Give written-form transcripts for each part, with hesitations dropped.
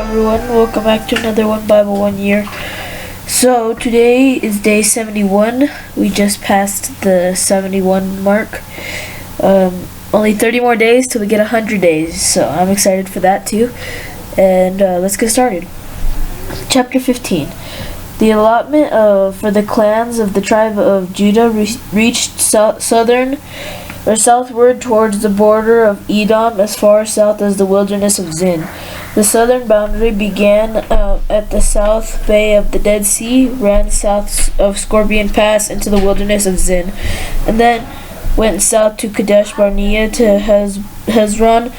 everyone, welcome back to another One Bible 1 Year. So today is day 71. We just passed the 71 mark. Only 30 more days till we get 100 days, so I'm excited for that too. And let's get started. Chapter 15. The allotment for the clans of the tribe of Judah reached southward towards the border of Edom, as far south as the wilderness of Zin. The southern boundary began at the south bay of the Dead Sea, ran south of Scorpion Pass into the wilderness of Zin, and then went south to Kadesh Barnea to Hezron.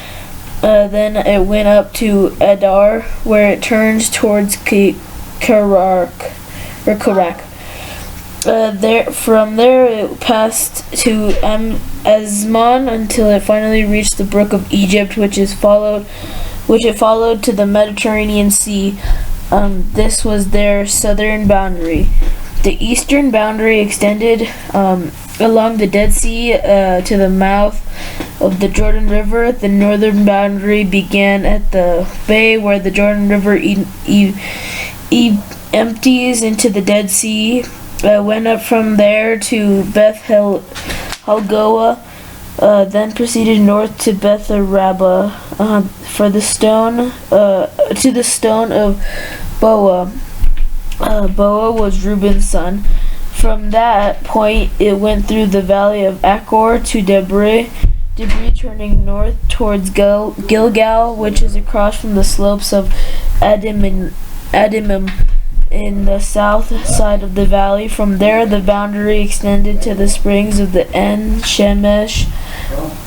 Then it went up to Adar, where it turns towards Karak. From there it passed to Asmon until it finally reached the brook of Egypt, which it followed to the Mediterranean Sea. This was their southern boundary. The eastern boundary extended along the Dead Sea to the mouth of the Jordan River. The northern boundary began at the bay where the Jordan River empties into the Dead Sea. Went up from there to Beth Helgoah, then proceeded north to Beth Araba to the stone of Boa. Boa was Reuben's son. From that point, it went through the valley of Achor to Debris, turning north towards Gilgal, which is across from the slopes of Adimim in the south side of the valley. From there, the boundary extended to the springs of the En Shemesh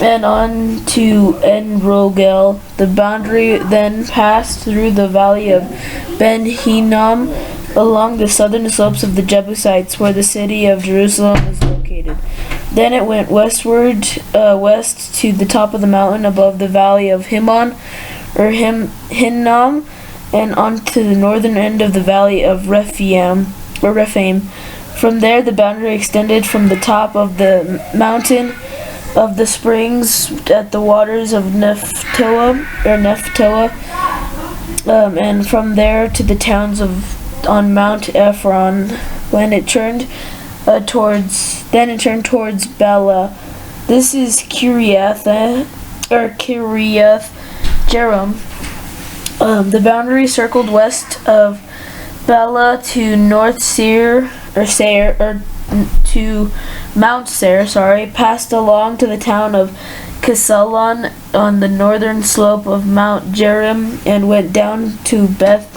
and on to En Rogel. The boundary then passed through the valley of Ben Hinnom along the southern slopes of the Jebusites, where the city of Jerusalem is located. Then it went west to the top of the mountain above the valley of Hinnom, and on to the northern end of the valley of Rephaim. From there, the boundary extended from the top of the mountain of the springs at the waters of Nephtoah, and from there to the towns on Mount Ephron. When it turned towards Bela. This is Kiriath Jearim. The boundary circled west of Bela to North Seir, to Mount Seir, passed along to the town of Kesalon on the northern slope of Mount Jearim, and went down to Beth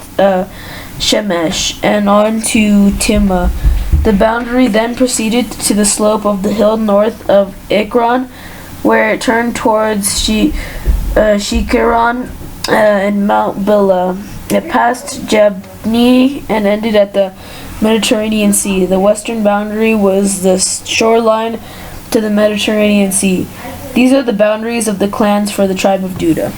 Shemesh and on to Timnah. The boundary then proceeded to the slope of the hill north of Ekron, where it turned towards Shikeron and Mount Bela. It passed Jabni and ended at the Mediterranean Sea. The western boundary was the shoreline to the Mediterranean Sea. These are the boundaries of the clans for the tribe of Judah.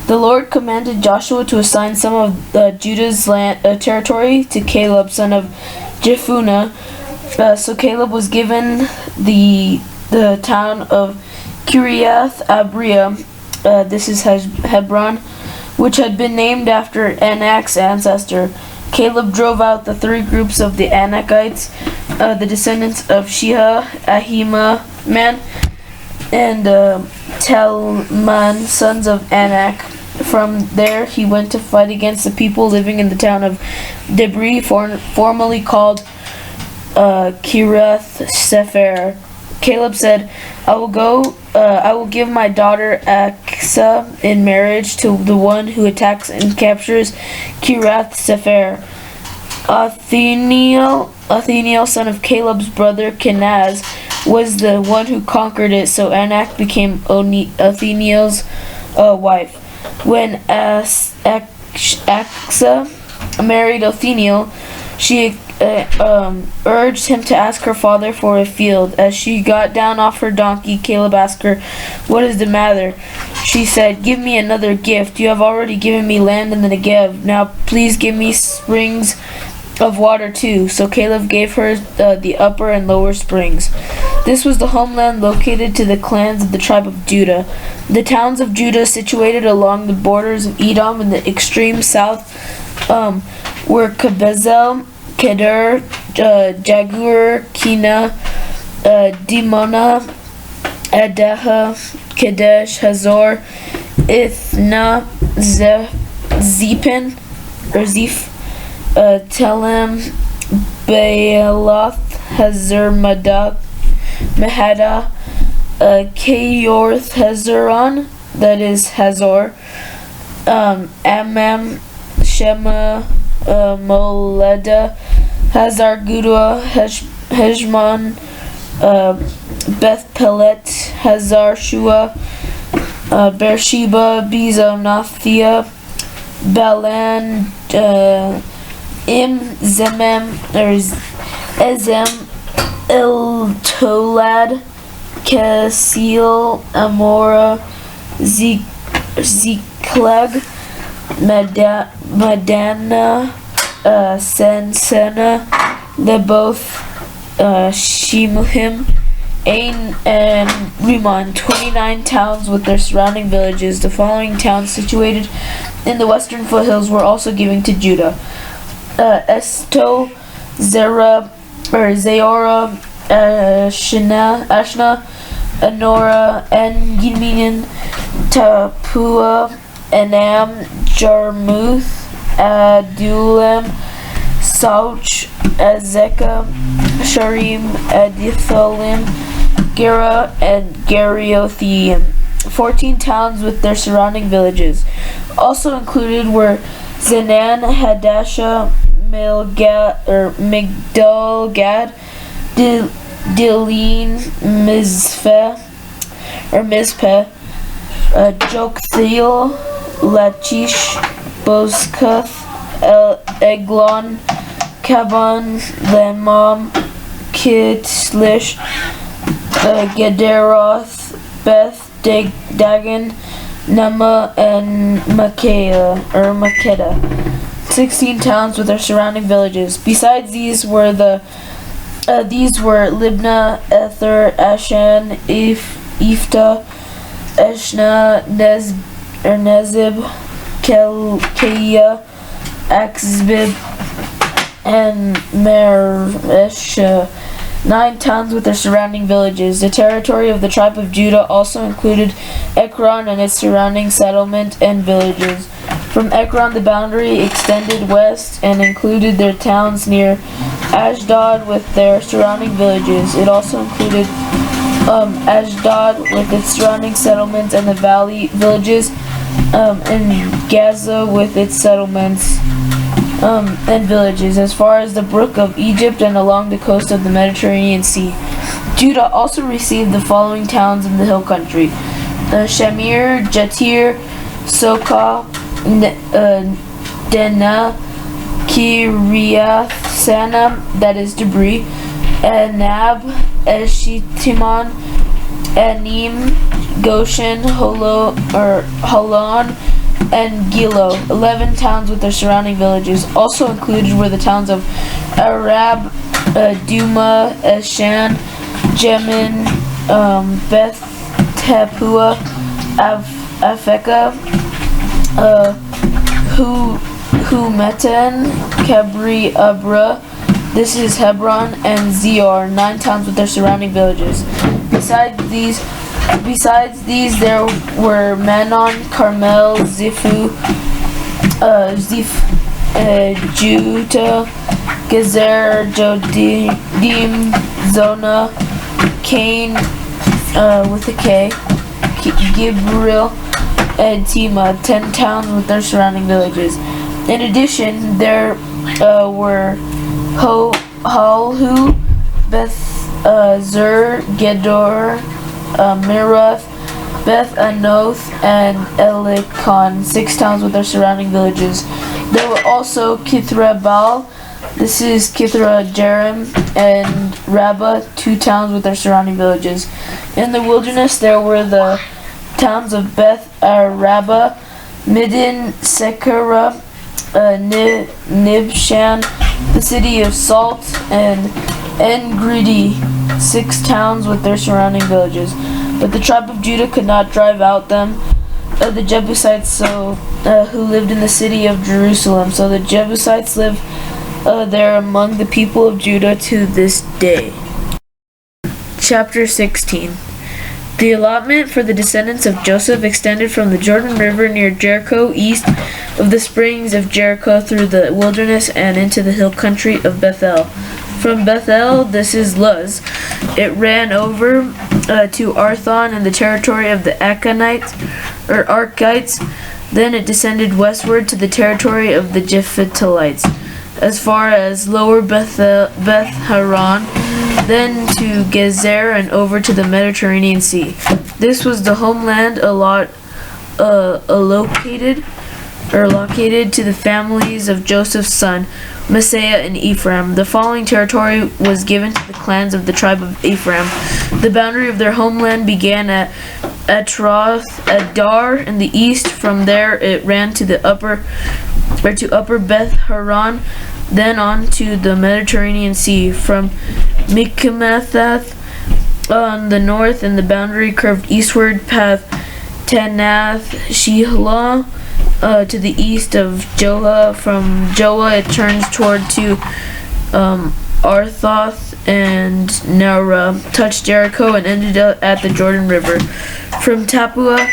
The Lord commanded Joshua to assign some of Judah's territory to Caleb, son of Jephunneh. So Caleb was given the town of Kiriath Abria. This is Hebron, which had been named after Anak's ancestor. Caleb drove out the three groups of the Anakites, the descendants of Sheha, Ahiman, and Talman, sons of Anak. From there, he went to fight against the people living in the town of Debris, formerly called Kiriath Sefer. Caleb said, I will give my daughter Aksa in marriage to the one who attacks and captures Kiriath Sefer. Othniel, son of Caleb's brother Kenaz, was the one who conquered it, so Anak became Othniel's wife. When Aksa married Othniel, she urged him to ask her father for a field. As she got down off her donkey, Caleb asked her, "What is the matter?" She said, "Give me another gift. You have already given me land in the Negev. Now please give me springs of water too." So Caleb gave her the upper and lower springs. This was the homeland located to the clans of the tribe of Judah. The towns of Judah situated along the borders of Edom in the extreme south were Kabezel, Kedar, Jagur, Kina, Dimona, Adaha, Kadesh, Hazor, Ithna, Zephin, or Zeph, Telem, Baaloth, Hazar, Mahada, Keyorth, Hazaron, that is Hazor, Amam, Shema, Moleda, Hazar Gudua, Heshmon, Beth Pelet, Hazar Shua, Beersheba, Bizonathia, Balan, Im Zemem, or Ezem, Tolad, Kasil, Amora, Ziklag, Madana, Sensena, Leboth, Shimuhim, Ain, and Rimmon, 29 towns with their surrounding villages. The following towns situated in the western foothills were also given to Judah: Esto, Zerah, or Zeora, Ashna, Anora, En-Giminin, Tapua, Enam, Jarmuth, Adulam, Sauch, Azekah, Sharim, Adithalim, Gera, and Geriotheim. 14 towns with their surrounding villages. Also included were Zenan, Hadasha, Migdal-Gad, Dileen, Mizpeh, Joktheel, Lachish, Bozkath, Eglon, Kaban, Lemam, Kitlish, Gederoth, Beth Dagan, Nama, and Makeda. 16 towns with their surrounding villages. Besides these were Libnah, Ether, Ashan, Ifta, Eshna, Nezib, Keia, Axbib, and Meresha. 9 towns with their surrounding villages. The territory of the tribe of Judah also included Ekron and its surrounding settlement and villages. From Ekron, the boundary extended west and included their towns near Ashdod with their surrounding villages. It also included Ashdod with its surrounding settlements and the valley villages, and Gaza with its settlements and villages as far as the brook of Egypt and along the coast of the Mediterranean Sea. Judah also received the following towns in the hill country: Shamir, Jatir, Sokah, Dena, Kiriath Sana, that is Debris, Nab, Eshitiman, Anim, Goshen, Holon, and Gilo. 11 towns with their surrounding villages. Also included were the towns of Arab, Duma, Eshan, Jemin, Beth Tapua, Afeka, Humetan, Kabri Abra, this is Hebron, and Zior. 9 towns with their surrounding villages. Besides these, there were Manon, Carmel, Ziph, Juta, Gezer, Jodim, Zona, Cain, with a K, Gibril, and Tima. 10 towns with their surrounding villages. In addition, there were Halhu, Beth Zur, Gedor, Mirath, Beth Anoth, and Elikon. 6 towns with their surrounding villages. There were also Kithra Baal, this is Kithra Jerim, and Rabbah, 2 towns with their surrounding villages. In the wilderness there were the towns of Beth Rabbah, Midin, Sekara, Nibshan, the city of Salt, and En-Gedi. 6 towns with their surrounding villages. But the tribe of Judah could not drive out the Jebusites who lived in the city of Jerusalem. So the Jebusites live there among the people of Judah to this day. Chapter 16. The allotment for the descendants of Joseph extended from the Jordan River near Jericho, east of the springs of Jericho, through the wilderness and into the hill country of Bethel. From Bethel, this is Luz. It ran over to Arthon in the territory of the Arkites. Then it descended westward to the territory of the Jephthalites, as far as lower Beth Haran, then to Gezer and over to the Mediterranean Sea. This was the homeland allocated to the families of Joseph's son, Messiah and Ephraim. The following territory was given to the clans of the tribe of Ephraim. The boundary of their homeland began at Atroth Adar in the east. From there it ran to upper Beth Haran, then on to the Mediterranean Sea. From Mikmethath on the north, and the boundary curved eastward past Tanath Shelah to the east of Joah. From Joah it turns toward to Arthoth and Nara, touched Jericho, and ended up at the Jordan River. From Tapua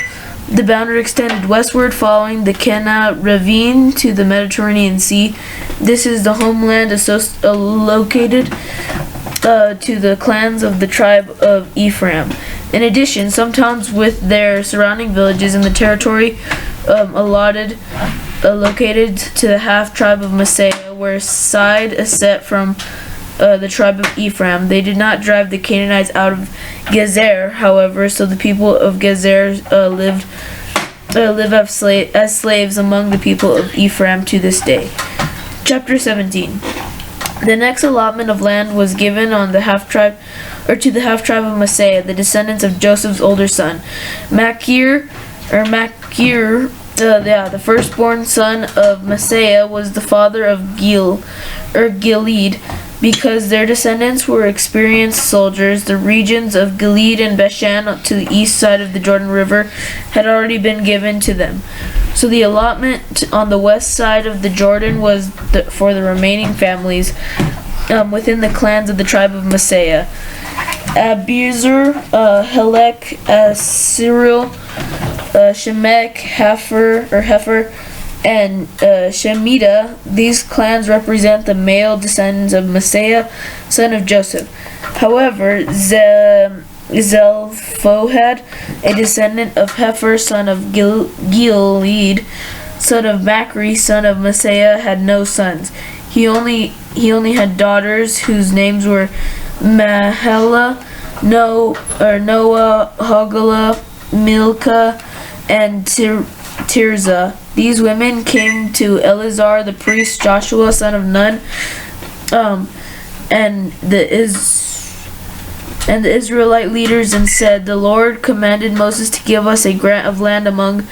the boundary extended westward, following the Kenah ravine to the Mediterranean Sea. This is the homeland located to the clans of the tribe of Ephraim. In addition, some towns with their surrounding villages in the territory located to the half-tribe of Messiah were side set from the tribe of Ephraim. They did not drive the Canaanites out of Gezer, however, so the people of Gezer live as slaves among the people of Ephraim to this day. Chapter 17. The next allotment of land was given on the half-tribe of Messiah, the descendants of Joseph's older son, Machir, the firstborn son of Messiah, was the father of Gilead. Because their descendants were experienced soldiers, the regions of Gilead and Bashan to the east side of the Jordan River had already been given to them. So the allotment on the west side of the Jordan was for the remaining families within the clans of the tribe of Messiah. Abiezer, Helek, Cyril, Shemek, Heifer, and Shemida. These clans represent the male descendants of Messiah, son of Joseph. However, Zelphohad, a descendant of Heifer, son of Gilead, son of Machri, son of Messiah, had no sons. He only had daughters whose names were Mahela, Noah, Hoglah, Milcah, and Tirzah. These women came to Eleazar the priest, Joshua son of Nun, and the Israelite leaders, and said, "The Lord commanded Moses to give us a grant of land among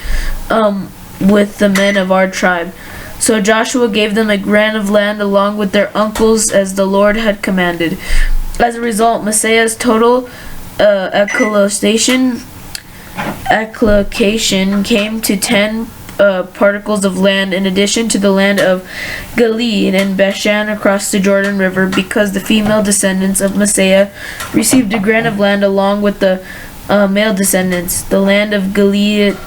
with the men of our tribe." So Joshua gave them a grant of land along with their uncles, as the Lord had commanded. As a result, Messiah's total allocation came to 10 particles of land, in addition to the land of Gilead and Bashan across the Jordan River, because the female descendants of Messiah received a grant of land along with the male descendants. The land of Gilead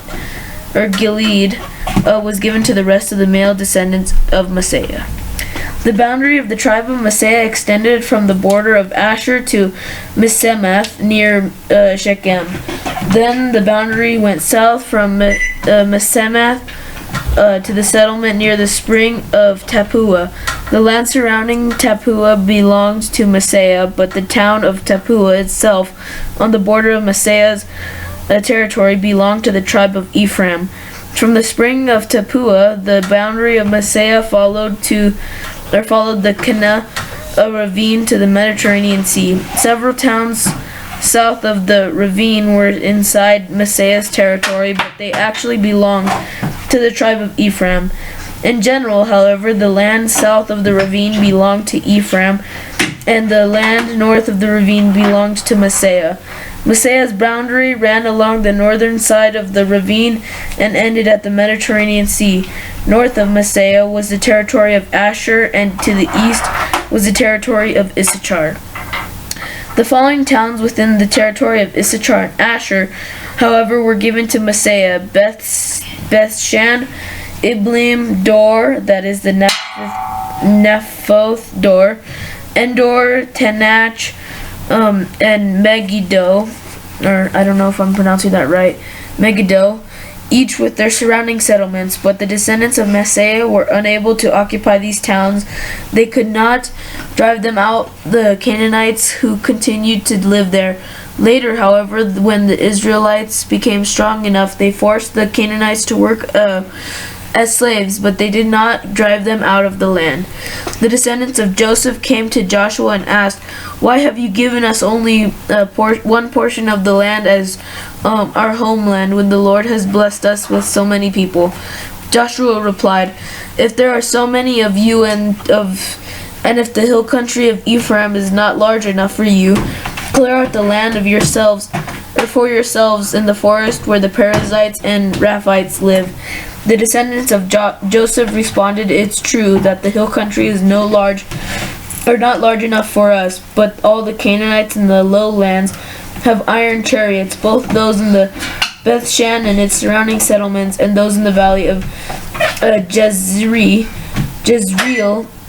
was given to the rest of the male descendants of Messiah. The boundary of the tribe of Messiah extended from the border of Asher to Misemath near Shechem. Then the boundary went south from Misemath to the settlement near the spring of Tapua. The land surrounding Tapua belonged to Messiah, but the town of Tapua itself, on the border of Messiah's territory, belonged to the tribe of Ephraim. From the spring of Tapua, the boundary of Messiah followed the Kenah ravine to the Mediterranean Sea. Several towns south of the ravine were inside Messiah's territory, but they actually belonged to the tribe of Ephraim. In general, however, the land south of the ravine belonged to Ephraim, and the land north of the ravine belonged to Messiah. Messiah's boundary ran along the northern side of the ravine and ended at the Mediterranean Sea. North of Messiah was the territory of Asher, and to the east was the territory of Issachar. The following towns within the territory of Issachar and Asher, however, were given to Messiah: Bethshan, Iblim, Dor, that is the Nephoth Dor, Endor, Tanach, and Megiddo, or I don't know if I'm pronouncing that right, Megiddo, each with their surrounding settlements. But the descendants of Messiah were unable to occupy these towns. They could not drive them out, the Canaanites who continued to live there. Later, however, when the Israelites became strong enough, they forced the Canaanites to work as slaves, but they did not drive them out of the land. The descendants of Joseph came to Joshua and asked, "Why have you given us only one portion of the land as our homeland when the Lord has blessed us with so many people?" Joshua replied, "If there are so many of you and if the hill country of Ephraim is not large enough for you, clear out the land of yourselves or for yourselves in the forest where the Perizzites and Raphites live." The descendants of Joseph responded, "It's true that the hill country is not large enough for us, but all the Canaanites in the lowlands have iron chariots, both those in the Bethshan and its surrounding settlements, and those in the valley of Jezreel.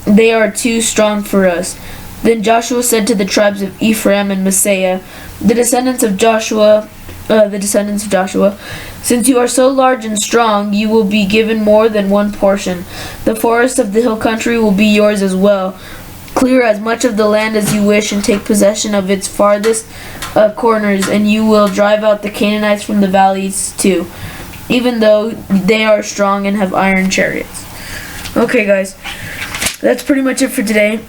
They are too strong for us." Then Joshua said to the tribes of Ephraim and Messiah, the descendants of Joshua, "Since you are so large and strong, you will be given more than one portion. The forests of the hill country will be yours as well. Clear as much of the land as you wish and take possession of its farthest corners, and you will drive out the Canaanites from the valleys too, even though they are strong and have iron chariots." Okay, guys, that's pretty much it for today.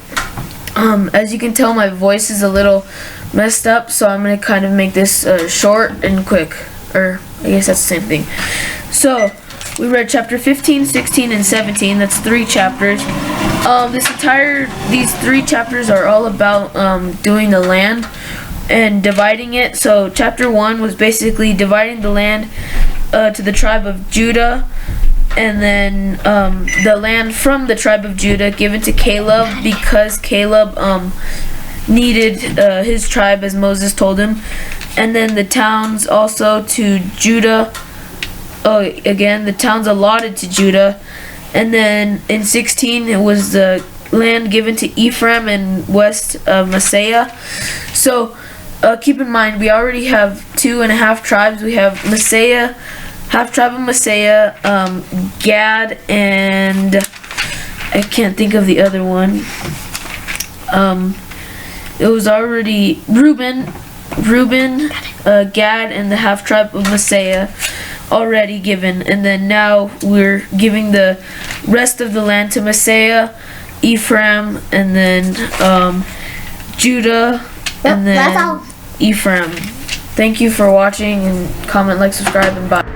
As you can tell, my voice is a little messed up, so I'm going to kind of make this short and quick. Or, I guess that's the same thing. So, we read chapter 15, 16, and 17. That's 3 chapters. These 3 chapters are all about doing the land and dividing it. So, chapter 1 was basically dividing the land to the tribe of Judah. And then the land from the tribe of Judah given to Caleb, because Caleb needed his tribe as Moses told him. And then the towns also to Judah. The towns allotted to Judah. And then in 16 it was the land given to Ephraim and west of Messiah. So keep in mind, we already have 2.5 tribes. We have Messiah, half tribe of Messiah, Gad, and I can't think of the other one. It was already Reuben, Gad, and the half tribe of Messiah already given, and then now we're giving the rest of the land to Messiah, Ephraim, and then Judah, and then Ephraim. Thank you for watching, and comment, like, subscribe, and bye.